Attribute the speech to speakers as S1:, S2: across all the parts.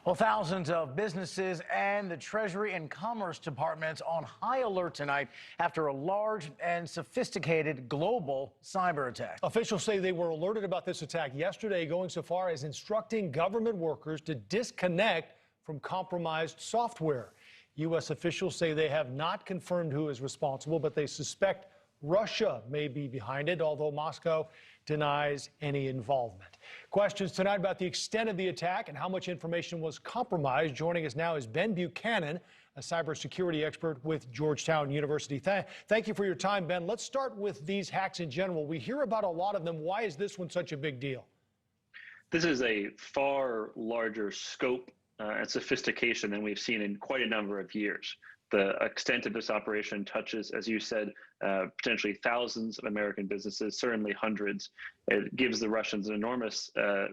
S1: Well, thousands of businesses and the Treasury and Commerce Departments on high alert tonight after a large and sophisticated global cyber attack.
S2: Officials say they were alerted about this attack yesterday, going so far as instructing government workers to disconnect from compromised software. U.S. officials say they have not confirmed who is responsible, but they suspect Russia may be behind it, although Moscow denies any involvement. Questions tonight about the extent of the attack and how much information was compromised. Joining us now is Ben Buchanan, a cybersecurity expert with Georgetown University. Thank you for your time, Ben. Let's start with these hacks in general. We hear about a lot of them. Why is this one such a big deal?
S3: This is a far larger scope and sophistication than we've seen in quite a number of years. The extent of this operation touches, as you said, potentially thousands of American businesses, certainly hundreds. It gives the Russians an enormous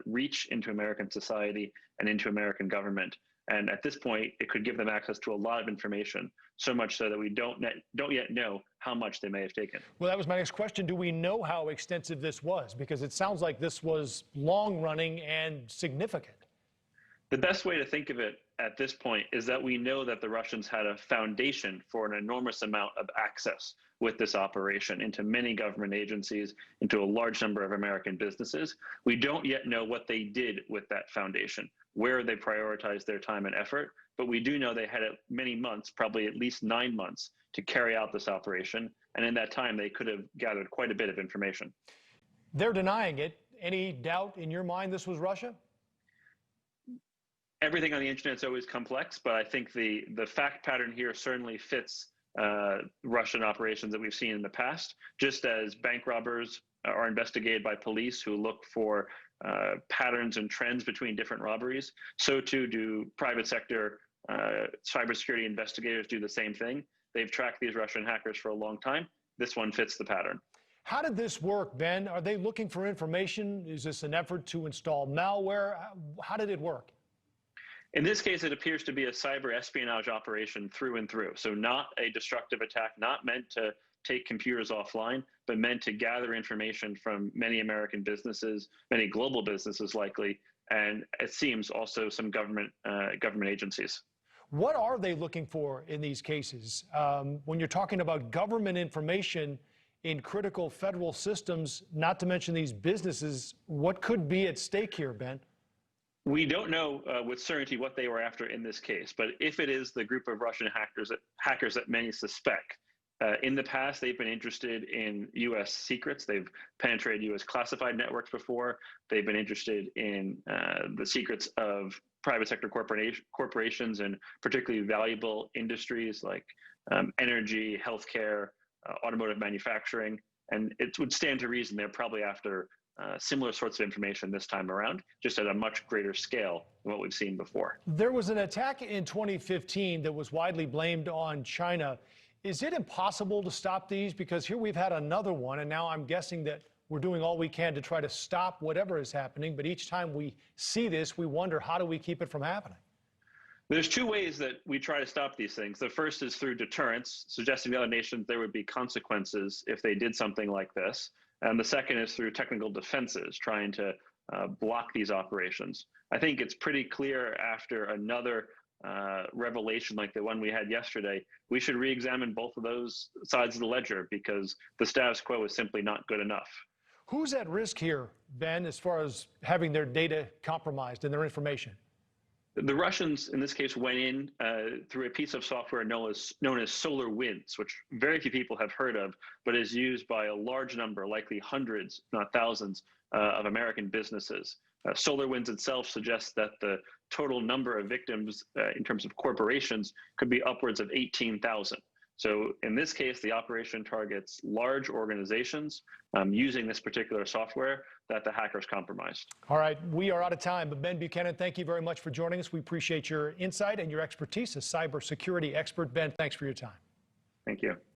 S3: reach into American society and into American government. And at this point, it could give them access to a lot of information, so much so that we don't yet know how much they may have taken.
S2: Well, that was my next question. Do we know how extensive this was? Because it sounds like this was long-running and significant.
S3: The best way to think of it at this point is that we know that the Russians had a foundation for an enormous amount of access with this operation into many government agencies, into a large number of American businesses. We don't yet know what they did with that foundation, where they prioritized their time and effort, but we do know they had many months, probably at least 9 months, to carry out this operation. And in that time, they could have gathered quite a bit of information.
S2: They're denying it. Any doubt in your mind this was Russia?
S3: Everything on the internet is always complex, but I think the fact pattern here certainly fits Russian operations that we've seen in the past. Just as bank robbers are investigated by police who look for patterns and trends between different robberies, so too do private sector cybersecurity investigators do the same thing. They've tracked these Russian hackers for a long time. This one fits the pattern.
S2: How did this work, Ben? Are they looking for information? Is this an effort to install malware? How did it work?
S3: In this case, it appears to be a cyber espionage operation through and through. So not a destructive attack, not meant to take computers offline, but meant to gather information from many American businesses, many global businesses likely, and it seems also some government agencies.
S2: What are they looking for in these cases? When you're talking about government information in critical federal systems, not to mention these businesses, what could be at stake here, Ben?
S3: We don't know with certainty what they were after in this case, but if it is the group of Russian hackers that many suspect, in the past they've been interested in U.S. secrets. They've penetrated U.S. classified networks before. They've been interested in the secrets of private sector corporations and particularly valuable industries like energy, healthcare, automotive manufacturing. And it would stand to reason they're probably after similar sorts of information this time around, just at a much greater scale than what we've seen before.
S2: There was an attack in 2015 that was widely blamed on China. Is it impossible to stop these? Because here we've had another one, and now I'm guessing that we're doing all we can to try to stop whatever is happening. But each time we see this, we wonder, how do we keep it from happening?
S3: There's two ways that we try to stop these things. The first is through deterrence, suggesting to other nations there would be consequences if they did something like this. And the second is through technical defenses, trying to block these operations. I think it's pretty clear after another revelation like the one we had yesterday, we should re-examine both of those sides of the ledger because the status quo is simply not good enough.
S2: Who's at risk here, Ben, as far as having their data compromised and their information?
S3: The Russians, in this case, went in through a piece of software known as SolarWinds, which very few people have heard of, but is used by a large number, likely hundreds, if not thousands, of American businesses. SolarWinds itself suggests that the total number of victims in terms of corporations could be upwards of 18,000. So in this case, the operation targets large organizations using this particular software that the hackers compromised.
S2: All right, we are out of time, but Ben Buchanan, thank you very much for joining us. We appreciate your insight and your expertise as cybersecurity expert. Ben, thanks for your time.
S3: Thank you.